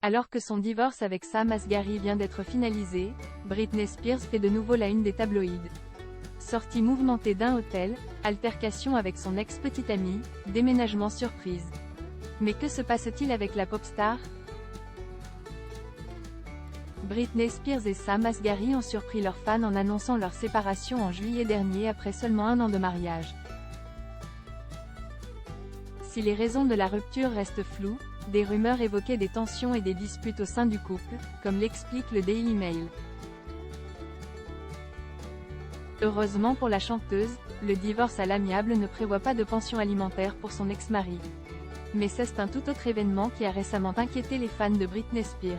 Alors que son divorce avec Sam Asghari vient d'être finalisé, Britney Spears fait de nouveau la une des tabloïds. Sortie mouvementée d'un hôtel, altercation avec son ex-petite amie, déménagement surprise. Mais que se passe-t-il avec la pop star? Britney Spears et Sam Asghari ont surpris leurs fans en annonçant leur séparation en juillet dernier après seulement 1 an de mariage. Si les raisons de la rupture restent floues, des rumeurs évoquaient des tensions et des disputes au sein du couple, comme l'explique le Daily Mail. Heureusement pour la chanteuse, le divorce à l'amiable ne prévoit pas de pension alimentaire pour son ex-mari. Mais c'est un tout autre événement qui a récemment inquiété les fans de Britney Spears.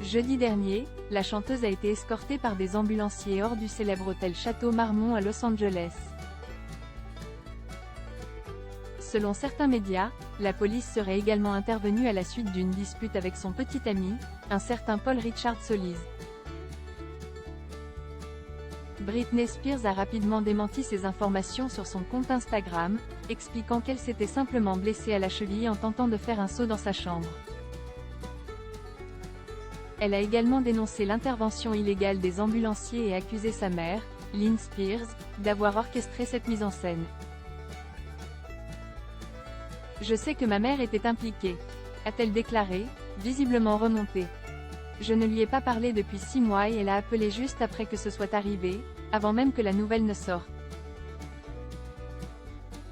Jeudi dernier, la chanteuse a été escortée par des ambulanciers hors du célèbre hôtel Château Marmont à Los Angeles. Selon certains médias, la police serait également intervenue à la suite d'une dispute avec son petit ami, un certain Paul Richard Solis. Britney Spears a rapidement démenti ces informations sur son compte Instagram, expliquant qu'elle s'était simplement blessée à la cheville en tentant de faire un saut dans sa chambre. Elle a également dénoncé l'intervention illégale des ambulanciers et accusé sa mère, Lynn Spears, d'avoir orchestré cette mise en scène. « Je sais que ma mère était impliquée », a-t-elle déclaré, visiblement remontée. « Je ne lui ai pas parlé depuis 6 mois et elle a appelé juste après que ce soit arrivé, avant même que la nouvelle ne sorte. »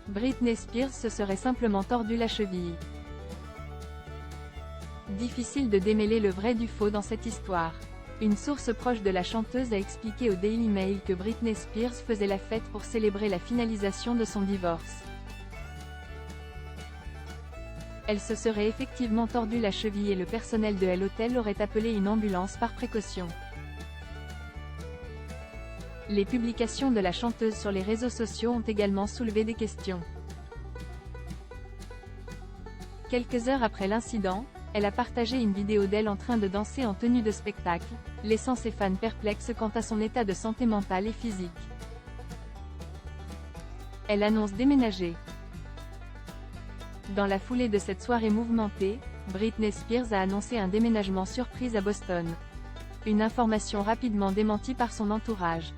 Britney Spears se serait simplement tordu la cheville. Difficile de démêler le vrai du faux dans cette histoire. Une source proche de la chanteuse a expliqué au Daily Mail que Britney Spears faisait la fête pour célébrer la finalisation de son divorce. Elle se serait effectivement tordu la cheville et le personnel de l'hôtel aurait appelé une ambulance par précaution. Les publications de la chanteuse sur les réseaux sociaux ont également soulevé des questions. Quelques heures après l'incident, elle a partagé une vidéo d'elle en train de danser en tenue de spectacle, laissant ses fans perplexes quant à son état de santé mentale et physique. Elle annonce déménager. Dans la foulée de cette soirée mouvementée, Britney Spears a annoncé un déménagement surprise à Boston. Une information rapidement démentie par son entourage.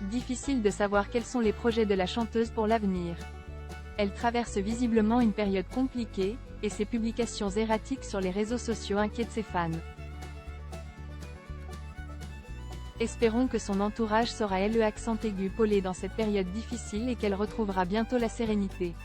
Difficile de savoir quels sont les projets de la chanteuse pour l'avenir. Elle traverse visiblement une période compliquée, et ses publications erratiques sur les réseaux sociaux inquiètent ses fans. Espérons que son entourage saura le accent aigu polé dans cette période difficile et qu'elle retrouvera bientôt la sérénité.